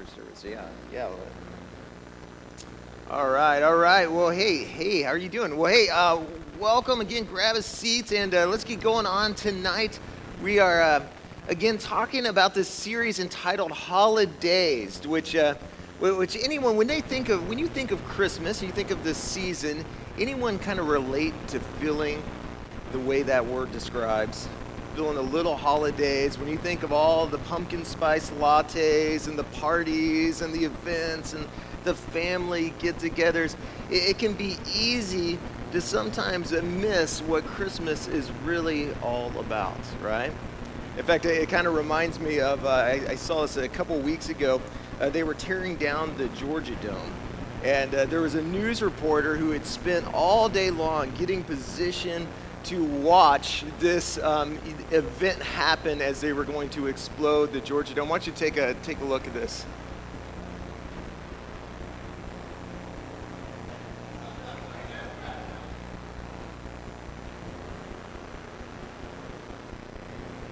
after service. Yeah, yeah. All right, all right. Well, hey, how are you doing? Well, hey, welcome again. Grab a seat and let's get going on tonight. We are again talking about this series entitled Holidays, which anyone when you think of Christmas, you think of this season. Anyone kind of relate to feeling the way that word describes? Feeling the little holidays, when you think of all the pumpkin spice lattes and the parties and the events and the family get-togethers, it can be easy to sometimes miss what Christmas is really all about, right? In fact, it kind of reminds me of, I saw this a couple weeks ago. They were tearing down the Georgia Dome. And there was a news reporter who had spent all day long getting positioned to watch this event happen as they were going to explode the Georgia Dome. Why don't you take a look at this?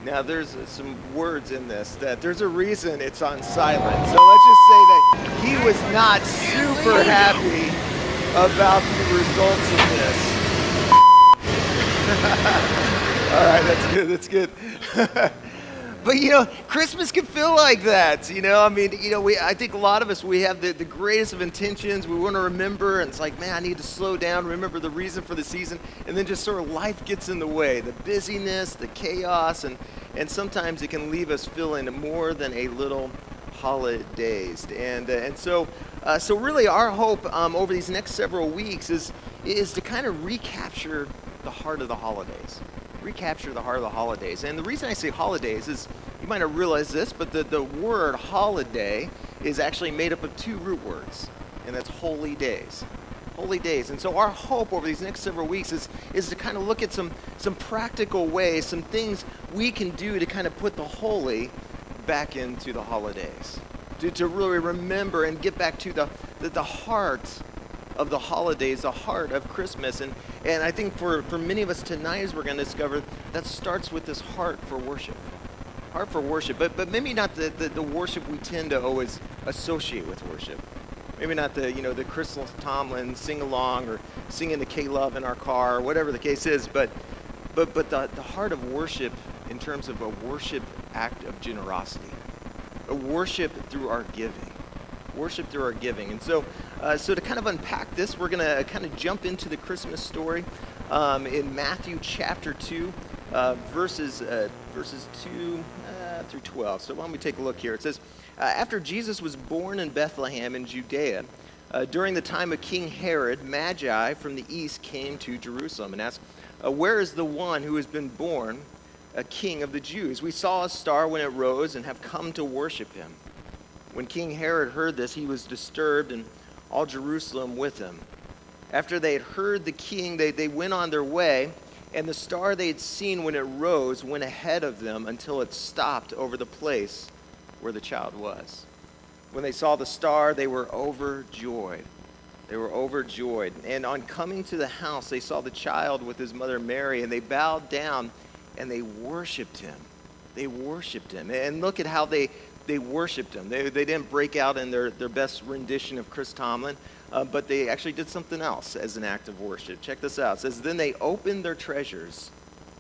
Now there's some words in this that there's a reason it's on silent. So let's just say that he was not super happy about the results of this. All right, that's good. But Christmas can feel like that. I think a lot of us, we have the greatest of intentions. We want to remember, and it's like, man, I need to slow down, remember the reason for the season, and then just sort of life gets in the way, the busyness, the chaos, and sometimes it can leave us feeling more than a little holidays. And so really our hope over these next several weeks is to kind of recapture the heart of the holidays. Recapture the heart of the holidays. And the reason I say holidays is, you might not realize this, but the word holiday is actually made up of two root words, and that's holy days. Holy days. And so our hope over these next several weeks is to kind of look at some practical ways, some things we can do to kind of put the holy back into the holidays. To really remember and get back to the heart of the holidays, the heart of Christmas. And I think for many of us tonight, as we're going to discover, that starts with this heart for worship. Heart for worship, but maybe not the worship we tend to always associate with worship. Maybe not the Crystal Tomlin sing-along or singing the K-Love in our car, or whatever the case is, but the heart of worship in terms of a worship act of generosity. A worship through our giving. Worship through our giving. And so to kind of unpack this, we're going to kind of jump into the Christmas story in Matthew chapter 2, verses 2 through 12. So why don't we take a look here? It says, after Jesus was born in Bethlehem in Judea, during the time of King Herod, Magi from the east came to Jerusalem and asked, where is the one who has been born a king of the Jews? We saw a star when it rose and have come to worship him. When King Herod heard this, he was disturbed, and all Jerusalem with him. After they had heard the king, they went on their way, and the star they had seen when it rose went ahead of them until it stopped over the place where the child was. When they saw the star, they were overjoyed. They were overjoyed. And on coming to the house, they saw the child with his mother Mary, and they bowed down and they worshiped him. They worshiped him. And look at how they worshiped him. They didn't break out in their best rendition of Chris Tomlin, but they actually did something else as an act of worship. Check this out. It says, then they opened their treasures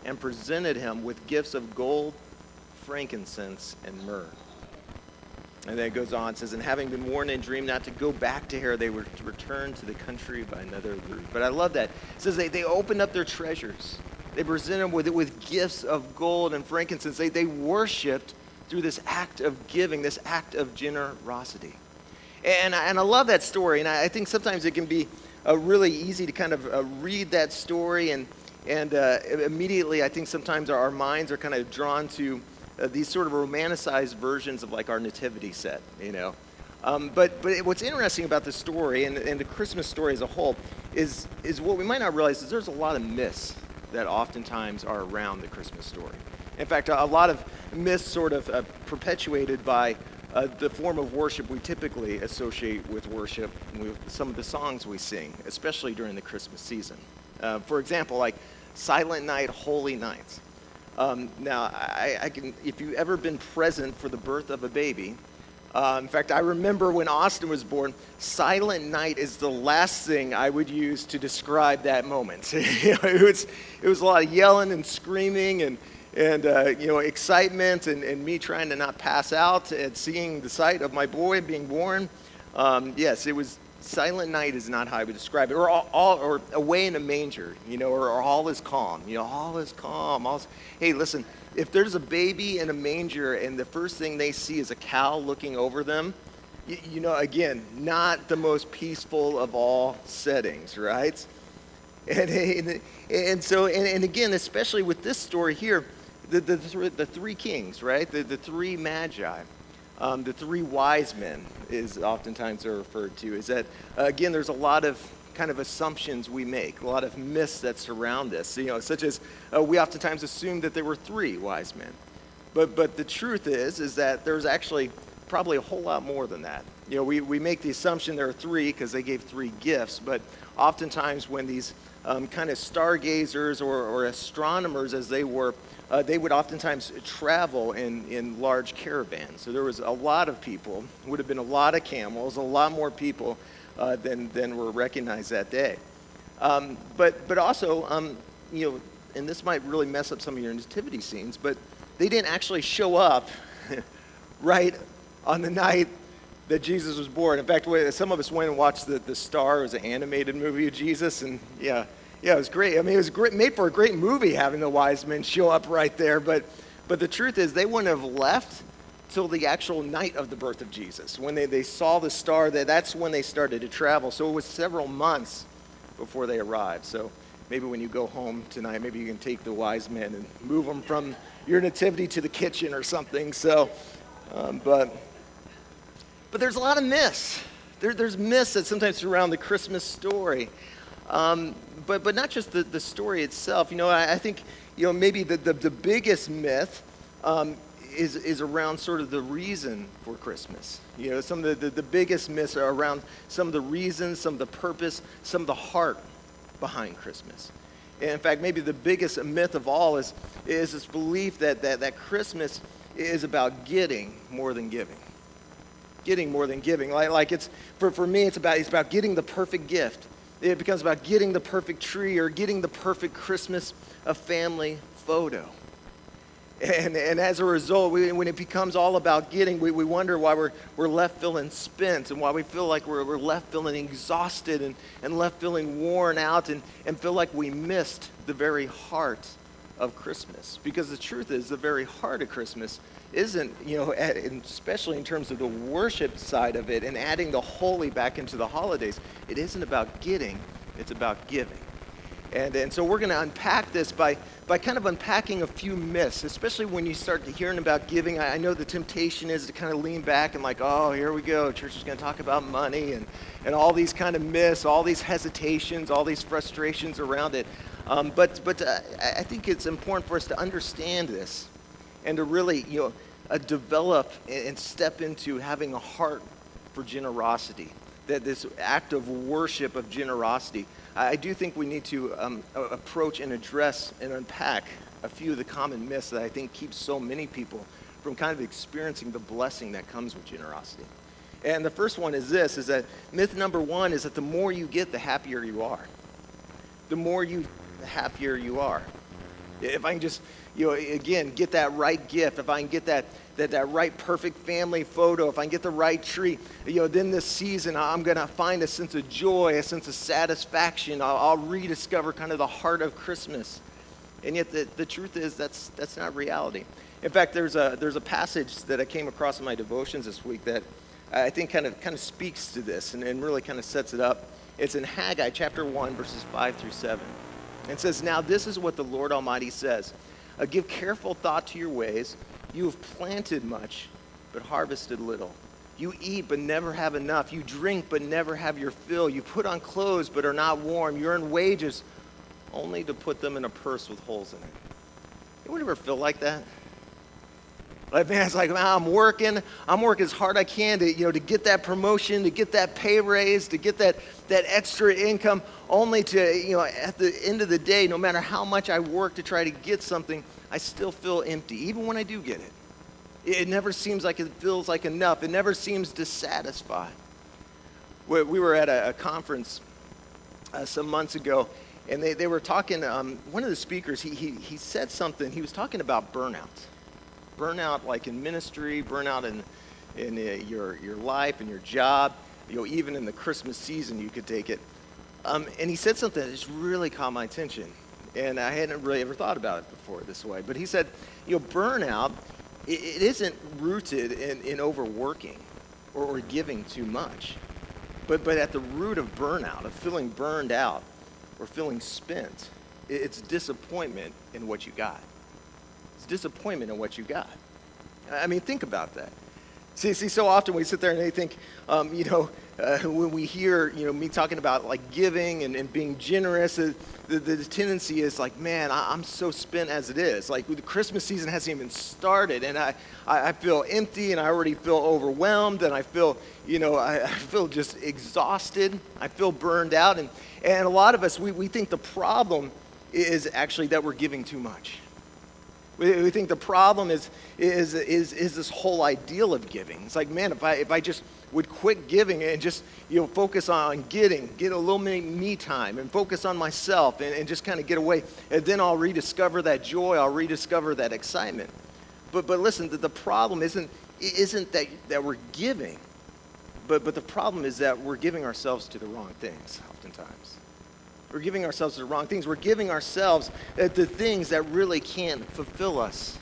and presented him with gifts of gold, frankincense, and myrrh. And then it goes on, it says, and having been warned in a dream not to go back to Herod, they were to return to the country by another route. But I love that. It says they opened up their treasures. They presented him with gifts of gold and frankincense. They worshipped through this act of giving, this act of generosity. And I love that story, and I think sometimes it can be really easy to kind of read that story, and immediately I think sometimes our minds are kind of drawn to these sort of romanticized versions of like our nativity set, But what's interesting about the story and the Christmas story as a whole is what we might not realize is there's a lot of myths that oftentimes are around the Christmas story. In fact, a lot of myths sort of perpetuated by the form of worship we typically associate with worship, with some of the songs we sing, especially during the Christmas season. For example, like Silent Night, Holy Night. Now, I can, if you've ever been present for the birth of a baby, In fact, I remember when Austin was born, Silent Night is the last thing I would use to describe that moment. It was a lot of yelling and screaming and excitement and me trying to not pass out and seeing the sight of my boy being born. Yes, it was. Silent Night is not how I would describe it, or away in a manger, or all is calm. All is calm. Hey, listen, if there's a baby in a manger and the first thing they see is a cow looking over them, again, not the most peaceful of all settings, right? And so again, especially with this story here, the three kings, right? The three magi. The three wise men is oftentimes they're referred to. Is that, again, there's a lot of kind of assumptions we make, a lot of myths that surround this, such as we oftentimes assume that there were three wise men. But the truth is that there's actually probably a whole lot more than that. We make the assumption there are three because they gave three gifts, but oftentimes when these kind of stargazers or astronomers, as they were, they would oftentimes travel in large caravans. So there was a lot of people, would have been a lot of camels, a lot more people than were recognized that day. But also, and this might really mess up some of your nativity scenes, but they didn't actually show up right on the night that Jesus was born. In fact, some of us went and watched the Star. It was an animated movie of Jesus, and yeah, it was great. I mean, it was great, made for a great movie having the wise men show up right there. But the truth is, they wouldn't have left till the actual night of the birth of Jesus. When they saw the star, that's when they started to travel. So it was several months before they arrived. So maybe when you go home tonight, maybe you can take the wise men and move them from your nativity to the kitchen or something. So, but there's a lot of myths. There's myths that sometimes surround the Christmas story. But not just the story itself. I think, maybe the biggest myth is around sort of the reason for Christmas. Some of the biggest myths are around some of the reasons, some of the purpose, some of the heart behind Christmas. And in fact, maybe the biggest myth of all is this belief that Christmas is about getting more than giving. Getting more than giving. Like it's for me, it's about getting the perfect gift. It becomes about getting the perfect tree or getting the perfect Christmas family photo. And as a result, when it becomes all about getting, we wonder why we're left feeling spent and why we feel like we're left feeling exhausted and left feeling worn out and feel like we missed the very heart of Christmas. Because the truth is, the very heart of Christmas isn't, especially in terms of the worship side of it and adding the holy back into the holidays, it isn't about getting, it's about giving. And so we're going to unpack this by kind of unpacking a few myths, especially when you start hearing about giving. I know the temptation is to kind of lean back and like, oh, here we go. Church is going to talk about money and all these kind of myths, all these hesitations, all these frustrations around it. But I think it's important for us to understand this and to really, develop and step into having a heart for generosity. That this act of worship of generosity. I do think we need to approach and address and unpack a few of the common myths that I think keep so many people from kind of experiencing the blessing that comes with generosity. And the first one is this, is that myth number one is that the more you get, the happier you are. The happier you are. If I can just, again, get that right gift, if I can get that right perfect family photo, if I can get the right tree, then this season I'm going to find a sense of joy, a sense of satisfaction. I'll rediscover kind of the heart of Christmas. And yet the truth is that's not reality. In fact, there's a passage that I came across in my devotions this week that I think kind of speaks to this and really kind of sets it up. It's in Haggai chapter 1, verses 5 through 7. It says, "Now this is what the Lord Almighty says. Give careful thought to your ways. You have planted much, but harvested little. You eat, but never have enough. You drink, but never have your fill. You put on clothes, but are not warm. You earn wages, only to put them in a purse with holes in it." Anyone ever feel like that? Like, man, it's like, man, I'm working as hard as I can to get that promotion, to get that pay raise, to get that extra income, only to, at the end of the day, no matter how much I work to try to get something, I still feel empty, even when I do get it. It never seems like it feels like enough. It never seems to satisfy. We were at a conference some months ago, and they were talking, one of the speakers, he said something. He was talking about burnout. Burnout like in ministry, burnout in your life and your job, even in the Christmas season you could take it. And he said something that just really caught my attention. And I hadn't really ever thought about it before this way. But he said, burnout, it isn't rooted in overworking or giving too much. But at the root of burnout, of feeling burned out or feeling spent, it's disappointment in what you got. It's disappointment in what you got. I mean, think about that. See, so often we sit there and they think, when we hear, me talking about like giving and being generous, the tendency is like, man, I'm so spent as it is. Like the Christmas season hasn't even started, and I feel empty, and I already feel overwhelmed, and I feel, I feel just exhausted. I feel burned out, and a lot of us, we think the problem is actually that we're giving too much. We think the problem is this whole ideal of giving. It's like, man, if I just would quit giving and just focus on get a little me time and focus on myself and just kind of get away, and then I'll rediscover that joy, I'll rediscover that excitement. But listen, the problem isn't that we're giving, but the problem is that we're giving ourselves to the wrong things oftentimes. We're giving ourselves to the wrong things. We're giving ourselves the things that really can't fulfill us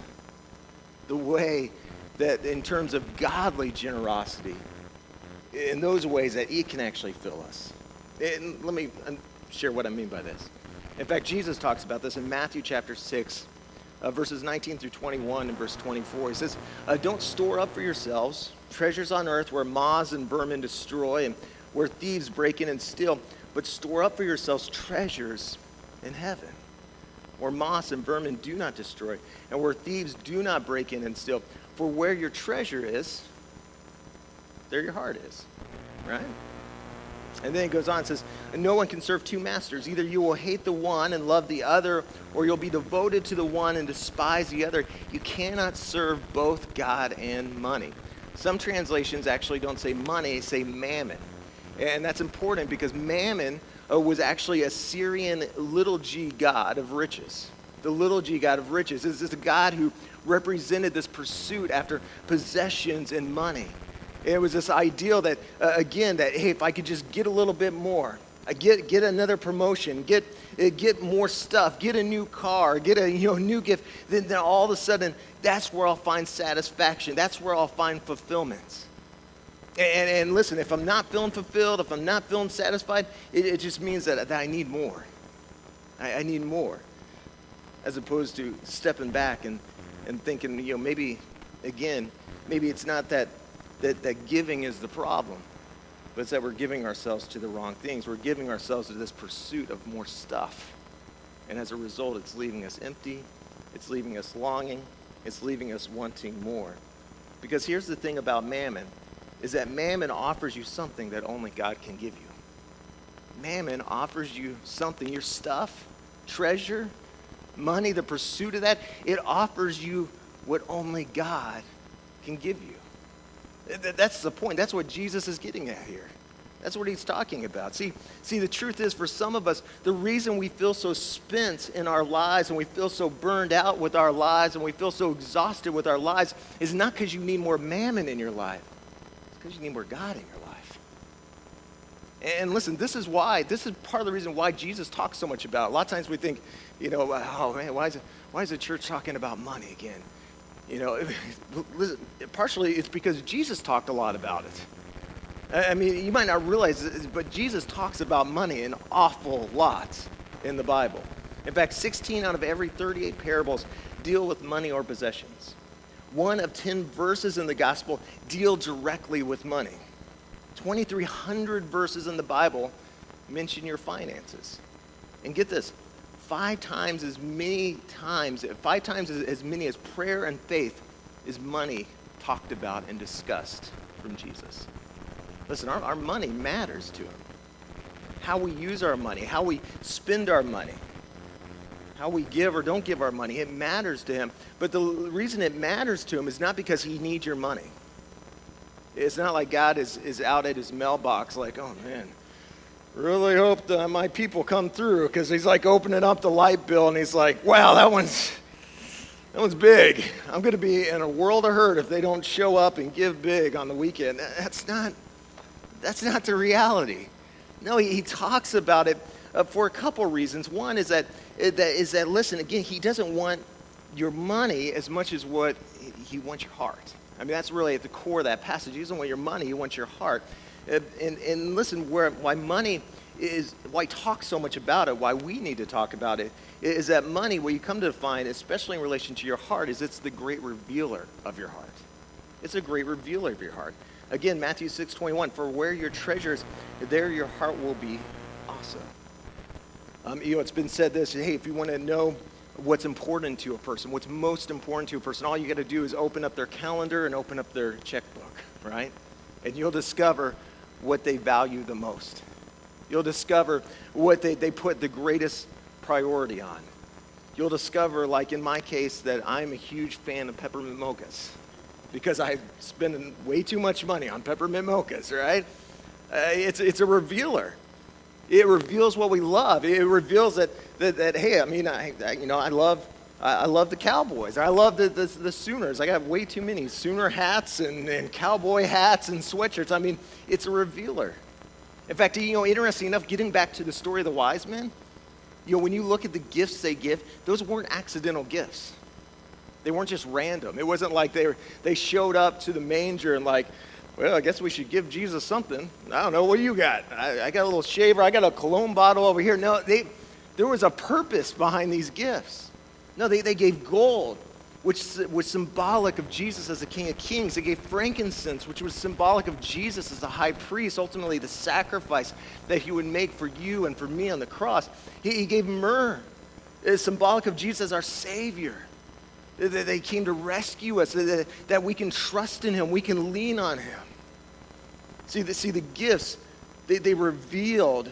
the way that in terms of godly generosity, in those ways that it can actually fill us. And let me share what I mean by this. In fact, Jesus talks about this in Matthew chapter 6, verses 19 through 21 and verse 24. He says, don't store up for yourselves treasures on earth where moths and vermin destroy and where thieves break in and steal, but store up for yourselves treasures in heaven, where moths and vermin do not destroy, and where thieves do not break in and steal. For where your treasure is, there your heart is, right? And then it goes on and says, no one can serve two masters. Either you will hate the one and love the other, or you'll be devoted to the one and despise the other. You cannot serve both God and money. Some translations actually don't say money, say mammon. And that's important because Mammon was actually a Syrian little g god of riches. The little g god of riches is a god who represented this pursuit after possessions and money. It was this ideal that, hey, if I could just get a little bit more, get another promotion, get more stuff, get a new car, get a new gift, then all of a sudden, that's where I'll find satisfaction. That's where I'll find fulfillment. And listen, if I'm not feeling fulfilled, if I'm not feeling satisfied, it just means that I need more. I need more. As opposed to stepping back and thinking, maybe it's not that giving is the problem, but it's that we're giving ourselves to the wrong things. We're giving ourselves to this pursuit of more stuff. And as a result, it's leaving us empty. It's leaving us longing. It's leaving us wanting more. Because here's the thing about mammon, is that mammon offers you something that only God can give you. Mammon offers you something, your stuff, treasure, money, the pursuit of that, it offers you what only God can give you. That's the point. That's what Jesus is getting at here. That's what he's talking about. See, the truth is, for some of us, the reason we feel so spent in our lives and we feel so burned out with our lives and we feel so exhausted with our lives is not because you need more mammon in your life. Because you need more God in your life. And listen, this is part of the reason why Jesus talks so much about it. A lot of times we think, oh man, why is the church talking about money again? Listen, partially it's because Jesus talked a lot about it. I mean, you might not realize this, but Jesus talks about money an awful lot in the Bible. In fact, 16 out of every 38 parables deal with money or possessions. 1 of 10 verses in the gospel deal directly with money. 2,300 verses in the Bible mention your finances. And get this, 5 times as many as prayer and faith is money talked about and discussed from Jesus. Listen, our money matters to him. How we use our money, how we spend our money. how we give or don't give our money. It matters to him. But the reason it matters to him is not because he needs your money. It's not like God is out at his mailbox like, oh man, really hope that my people come through, because he's like opening up the light bill and he's like, wow, that one's big. I'm going to be in a world of hurt if they don't show up and give big on the weekend. That's not the reality. No, he talks about it for a couple reasons. One is that listen, again, he doesn't want your money as much as what he wants your heart. I mean, that's really at the core of that passage. He doesn't want your money, he wants your heart. And listen, why money is, why talk so much about it, why we need to talk about it, is that money, what you come to find, especially in relation to your heart, is it's the great revealer of your heart. It's a great revealer of your heart. Again, Matthew 6:21, for where your treasures, there your heart will be also. It's been said this, hey, if you want to know what's important to a person, what's most important to a person, all you got to do is open up their calendar and open up their checkbook, right? And you'll discover what they value the most. You'll discover what they put the greatest priority on. You'll discover, like in my case, that I'm a huge fan of peppermint mochas because I spend way too much money on peppermint mochas, right? It's a revealer. It reveals what we love. It reveals that hey, I mean, I love the Cowboys. I love the Sooners. I got way too many Sooner hats and cowboy hats and sweatshirts. I mean, it's a revealer. In fact, interesting enough, getting back to the story of the wise men, when you look at the gifts they give, those weren't accidental gifts. They weren't just random. It wasn't like they showed up to the manger and like, well, I guess we should give Jesus something. I don't know, what do you got? I got a little shaver. I got a cologne bottle over here. No, there was a purpose behind these gifts. No, they gave gold, which was symbolic of Jesus as the King of Kings. They gave frankincense, which was symbolic of Jesus as the high priest, ultimately the sacrifice that he would make for you and for me on the cross. He gave myrrh. It's symbolic of Jesus as our Savior. They came to rescue us, that we can trust in him, we can lean on him. See the gifts, they revealed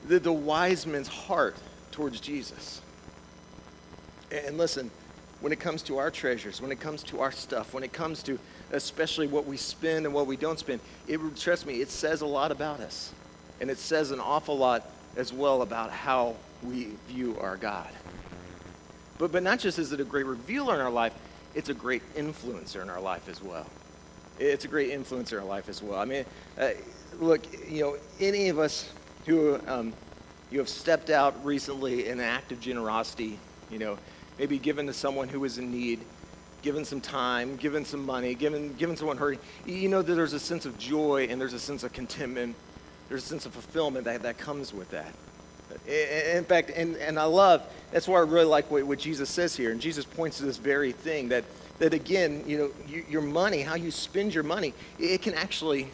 the wise men's heart towards Jesus. And listen, when it comes to our treasures, when it comes to our stuff, when it comes to especially what we spend and what we don't spend, trust me, it says a lot about us. And it says an awful lot as well about how we view our God. But not just is it a great revealer in our life, it's a great influencer in our life as well. It's a great influencer in our life as well. I mean, look, any of us who you have stepped out recently in an act of generosity, maybe given to someone who is in need, given some time, given some money, given someone hurting, that there's a sense of joy and there's a sense of contentment, there's a sense of fulfillment that comes with that. In fact, and I love, that's why I really like what Jesus says here. And Jesus points to this very thing that again, your money, how you spend your money, it can actually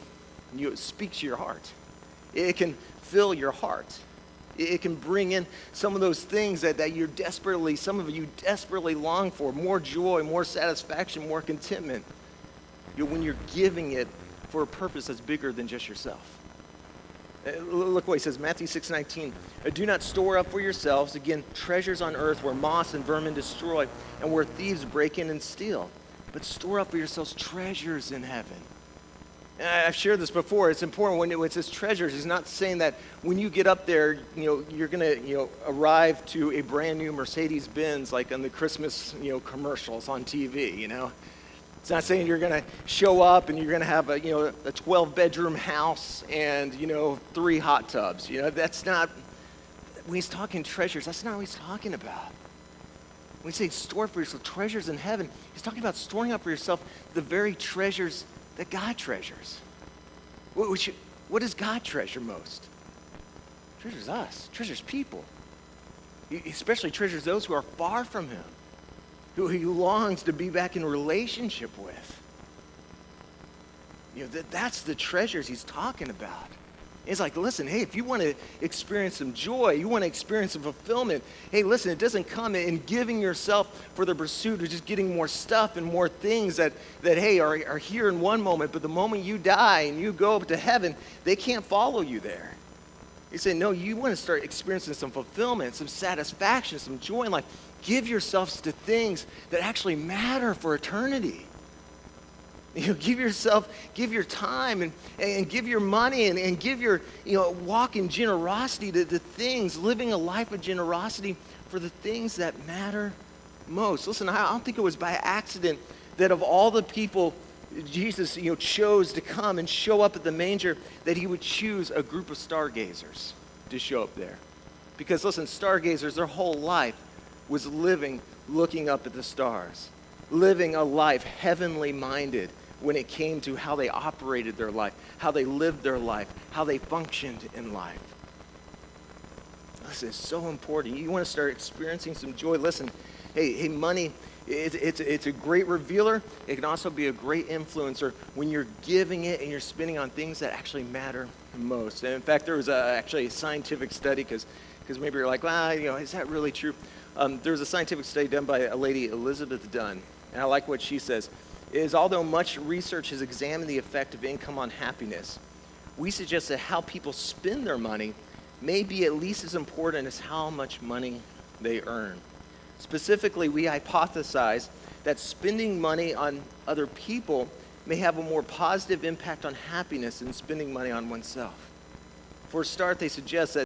speak to your heart. It can fill your heart. It can bring in some of those things that some of you desperately long for, more joy, more satisfaction, more contentment. When you're giving it for a purpose that's bigger than just yourself. Look what he says, Matthew 6:19. Do not store up for yourselves, again, treasures on earth where moss and vermin destroy and where thieves break in and steal. But store up for yourselves treasures in heaven. And I've shared this before. It's important when it says treasures. He's not saying that when you get up there, you're going to, arrive to a brand new Mercedes-Benz like on the Christmas, commercials on TV, It's not saying you're going to show up and you're going to have a 12-bedroom house and, 3 hot tubs. That's not, when he's talking treasures, that's not what he's talking about. When he says store for yourself treasures in heaven, he's talking about storing up for yourself the very treasures that God treasures. What does God treasure most? Treasures us, treasures people. He especially treasures those who are far from him, who he longs to be back in relationship with. That's the treasures he's talking about. It's like, listen, hey, if you want to experience some joy, you want to experience some fulfillment, hey, listen, it doesn't come in giving yourself for the pursuit of just getting more stuff and more things that hey, are here in one moment, but the moment you die and you go up to heaven, they can't follow you there. He said, no, you want to start experiencing some fulfillment, some satisfaction, some joy in life. Give yourselves to things that actually matter for eternity. Give yourself, give your time, and give your money, and give your, walk in generosity to the things, living a life of generosity for the things that matter most. Listen, I don't think it was by accident that of all the people Jesus, chose to come and show up at the manger, that he would choose a group of stargazers to show up there. Because listen, stargazers, their whole life was living, looking up at the stars, living a life heavenly minded when it came to how they operated their life, how they lived their life, how they functioned in life. This is so important. You want to start experiencing some joy. Listen, hey, money, it's a great revealer. It can also be a great influencer when you're giving it and you're spending on things that actually matter most. And in fact, there was actually a scientific study, because maybe you're like, well, is that really true? There was a scientific study done by a lady, Elizabeth Dunn, and I like what she says. Although much research has examined the effect of income on happiness, we suggest that how people spend their money may be at least as important as how much money they earn. Specifically, we hypothesize that spending money on other people may have a more positive impact on happiness than spending money on oneself. For a start, they suggest that